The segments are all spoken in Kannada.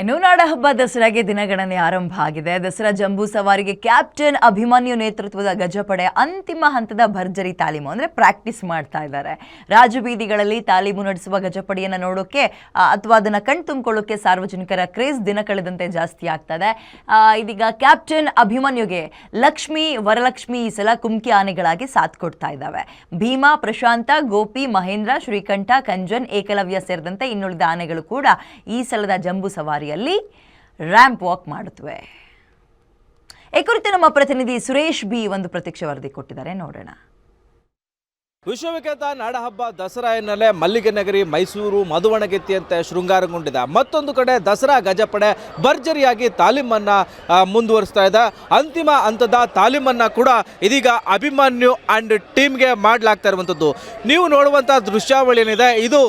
ಇನ್ನು ನಾಡಹಬ್ಬ ದಸರಾಗೆ ದಿನಗಣನೆ ಆರಂಭ ಆಗಿದೆ. ದಸರಾ ಜಂಬೂ ಸವಾರಿಗೆ ಕ್ಯಾಪ್ಟನ್ ಅಭಿಮನ್ಯು ನೇತೃತ್ವದ ಗಜಪಡೆ ಅಂತಿಮ ಹಂತದ ಭರ್ಜರಿ ತಾಲೀಮು ಅಂದ್ರೆ ಪ್ರಾಕ್ಟೀಸ್ ಮಾಡ್ತಾ ಇದ್ದಾರೆ. ರಾಜು ಬೀದಿಗಳಲ್ಲಿ ತಾಲೀಮು ನಡೆಸುವ ಗಜಪಡೆಯನ್ನು ನೋಡೋಕೆ ಅಥವಾ ಅದನ್ನ ಕಣ್ತುಂಬಿಕೊಳ್ಳೋಕೆ ಸಾರ್ವಜನಿಕರ ಕ್ರೇಜ್ ದಿನ ಕಳೆದಂತೆ ಜಾಸ್ತಿ ಆಗ್ತದೆ. ಇದೀಗ ಕ್ಯಾಪ್ಟನ್ ಅಭಿಮನ್ಯುಗೆ ಲಕ್ಷ್ಮಿ ವರಲಕ್ಷ್ಮಿ ಈ ಸಲ ಕುಮ್ಕಿ ಆನೆಗಳಾಗಿ ಸಾಥ್ ಕೊಡ್ತಾ ಇದ್ದಾವೆ. ಭೀಮಾ, ಪ್ರಶಾಂತ, ಗೋಪಿ, ಮಹೇಂದ್ರ, ಶ್ರೀಕಂಠ, ಕಂಜನ್, ಏಕಲವ್ಯ ಸೇರಿದಂತೆ ಇನ್ನುಳಿದ ಆನೆಗಳು ಕೂಡ ಈ ಸಲದ ಜಂಬೂ ಸವಾರಿ ರ್ಯಾಂಪ್ ವಾಕ್ ಮಾಡುತ್ತವೆ. ಈ ಕುರಿತು ನಮ್ಮ ಪ್ರತಿನಿಧಿ ಸುರೇಶ್ ಬಿ ಒಂದು ಪ್ರತ್ಯಕ್ಷ ವರದಿ ಕೊಟ್ಟಿದ್ದಾರೆ, ನೋಡೋಣ. ವಿಶ್ವವಿಖ್ಯಾತ ನಾಡಹಬ್ಬ ದಸರಾ ಎನ್ನಲೇ ಮಲ್ಲಿಗೆ ನಗರಿ ಮೈಸೂರು ಮಧುವಣಗೆತ್ತಿಯಂತೆ ಶೃಂಗಾರಗೊಂಡಿದೆ. ಮತ್ತೊಂದು ಕಡೆ ದಸರಾ ಗಜಪಡೆ ಭರ್ಜರಿಯಾಗಿ ತಾಲೀಮನ್ನ ಮುಂದುವರಿಸ್ತಾ ಇದೆ. ಅಂತಿಮ ಹಂತದ ತಾಲೀಮನ್ನ ಕೂಡ ಇದೀಗ ಅಭಿಮನ್ಯು ಅಂಡ್ ಟೀಮ್ಗೆ ಮಾಡಲಾಗ್ತಾ ಇರುವಂಥದ್ದು. ನೀವು ನೋಡುವಂಥ ದೃಶ್ಯಾವಳಿ ಏನಿದೆ ಇದು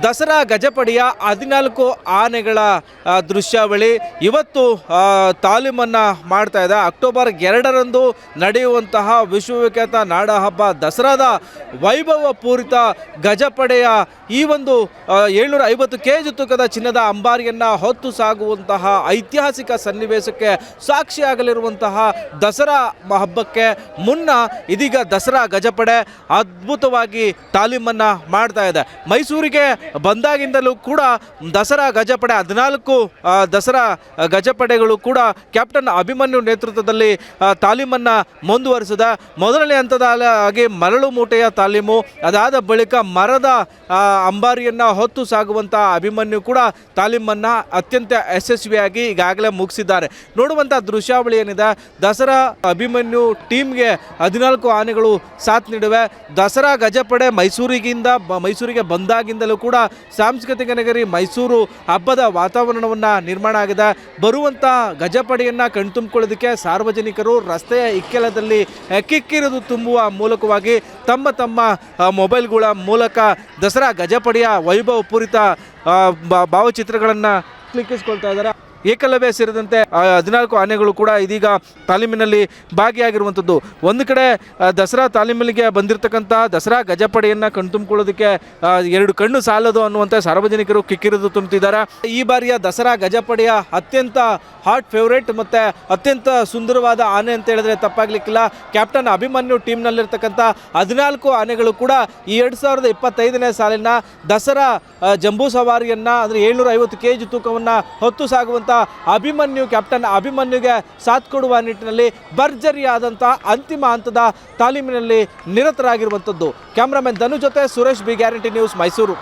ದಸರಾ ಗಜಪಡೆಯ 14 ಆನೆಗಳ ದೃಶ್ಯಾವಳಿ. ಇವತ್ತು ತಾಲೀಮನ್ನು ಮಾಡ್ತಾ ಇದೆ. ಅಕ್ಟೋಬರ್ 2ರಂದು ನಡೆಯುವಂತಹ ವಿಶ್ವವಿಖ್ಯಾತ ನಾಡಹಬ್ಬ ದಸರಾದ ವೈಭವ ಪೂರಿತ ಗಜಪಡೆಯ ಈ ಒಂದು 750 kg ತೂಕದ ಚಿನ್ನದ ಅಂಬಾರಿಯನ್ನು ಹೊತ್ತು ಸಾಗುವಂತಹ ಐತಿಹಾಸಿಕ ಸನ್ನಿವೇಶಕ್ಕೆ ಸಾಕ್ಷಿಯಾಗಲಿರುವಂತಹ ದಸರಾ ಹಬ್ಬಕ್ಕೆ ಮುನ್ನ ಇದೀಗ ದಸರಾ ಗಜಪಡೆ ಅದ್ಭುತವಾಗಿ ತಾಲೀಮನ್ನು ಮಾಡ್ತಾ ಇದೆ. ಮೈಸೂರಿಗೆ ಬಂದಾಗಿಂದಲೂ ಕೂಡ ದಸರಾ ಗಜಪಡೆ 14 ದಸರಾ ಗಜಪಡೆಗಳು ಕೂಡ ಕ್ಯಾಪ್ಟನ್ ಅಭಿಮನ್ಯು ನೇತೃತ್ವದಲ್ಲಿ ತಾಲೀಮನ್ನು ಮುಂದುವರಿಸಿದೆ. ಮೊದಲನೇ ಹಂತದಾಗಿ ಮರಳು ಮೂಟೆಯ ತಾಲೀಮು, ಅದಾದ ಬಳಿಕ ಮರದ ಅಂಬಾರಿಯನ್ನು ಹೊತ್ತು ಸಾಗುವಂಥ ಅಭಿಮನ್ಯು ಕೂಡ ತಾಲೀಮನ್ನು ಅತ್ಯಂತ ಯಶಸ್ವಿಯಾಗಿ ಈಗಾಗಲೇ ಮುಗಿಸಿದ್ದಾರೆ. ನೋಡುವಂಥ ದೃಶ್ಯಾವಳಿ ಏನಿದೆ, ದಸರಾ ಅಭಿಮನ್ಯು ಟೀಮ್ಗೆ 14 ಆನೆಗಳು ಸಾಥ್ ನೀಡಿವೆ. ದಸರಾ ಗಜಪಡೆ ಮೈಸೂರಿಗೆ ಬಂದಾಗಿಂದಲೂ ಕೂಡ ಸಾಂಸ್ಕೃತಿಕ ನಗರಿ ಮೈಸೂರು ಹಬ್ಬದ ವಾತಾವರಣವನ್ನು ನಿರ್ಮಾಣ ಆಗಿದೆ. ಬರುವಂಥ ಗಜಪಡೆಯನ್ನು ಕಣ್ತುಂಬಿಕೊಳ್ಳೋದಕ್ಕೆ ಸಾರ್ವಜನಿಕರು ರಸ್ತೆಯ ಇಕ್ಕೆಲದಲ್ಲಿ ಕಿಕ್ಕಿರಿದು ತುಂಬುವ ಮೂಲಕವಾಗಿ ತಮ್ಮ ಮೊಬೈಲ್ಗಳ ಮೂಲಕ ದಸರಾ ಗಜಪಡೆಯ ವೈಭವ ಪೂರಿತ ಭಾವಚಿತ್ರಗಳನ್ನು ಕ್ಲಿಕ್ಕಿಸ್ಕೊಳ್ತಾ ಇದ್ದಾರೆ. ಏಕಲವ್ಯ ಸೇರಿದಂತೆ 14 ಆನೆಗಳು ಕೂಡ ಇದೀಗ ತಾಲೀಮಿನಲ್ಲಿ ಭಾಗಿಯಾಗಿರುವಂಥದ್ದು. ಒಂದು ಕಡೆ ದಸರಾ ತಾಲೀಮಿಗೆ ಬಂದಿರತಕ್ಕಂಥ ದಸರಾ ಗಜಪಡೆಯನ್ನು ಕಣ್ತುಂಬಿಕೊಳ್ಳೋದಕ್ಕೆ 2 ಕಣ್ಣು ಸಾಲದು ಅನ್ನುವಂಥ ಸಾರ್ವಜನಿಕರು ಕಿಕ್ಕಿರಿದು ತುಂಬುತ್ತಿದ್ದಾರೆ. ಈ ಬಾರಿಯ ದಸರಾ ಗಜಪಡೆಯ ಅತ್ಯಂತ ಹಾಟ್ ಫೇವ್ರೇಟ್ ಮತ್ತು ಅತ್ಯಂತ ಸುಂದರವಾದ ಆನೆ ಅಂತ ಹೇಳಿದ್ರೆ ತಪ್ಪಾಗಲಿಕ್ಕಿಲ್ಲ. ಕ್ಯಾಪ್ಟನ್ ಅಭಿಮನ್ಯು ಟೀಮ್ನಲ್ಲಿರ್ತಕ್ಕಂಥ 14 ಆನೆಗಳು ಕೂಡ ಈ 2025ನೇ ಸಾಲಿನ ದಸರಾ ಜಂಬೂ ಸವಾರಿಯನ್ನು ಅಂದರೆ 750 kg ತೂಕವನ್ನು ಹೊತ್ತು ಸಾಗುವಂಥ ಕ್ಯಾಪ್ಟನ್ ಅಭಿಮನ್ಯುಗೆ ಸಾಥ್ ಕೊಡುವ ನಿಟ್ಟಿನಲ್ಲಿ ಭರ್ಜರಿಯಾದಂಥ ಅಂತಿಮ ಹಂತದ ತಾಲೀಮಿನಲ್ಲಿ ನಿರತರಾಗಿರುವಂಥದ್ದು. ಕ್ಯಾಮ್ರಾಮನ್ ಧನು ಜೊತೆ Suresh B, guarantee news, Mysuru.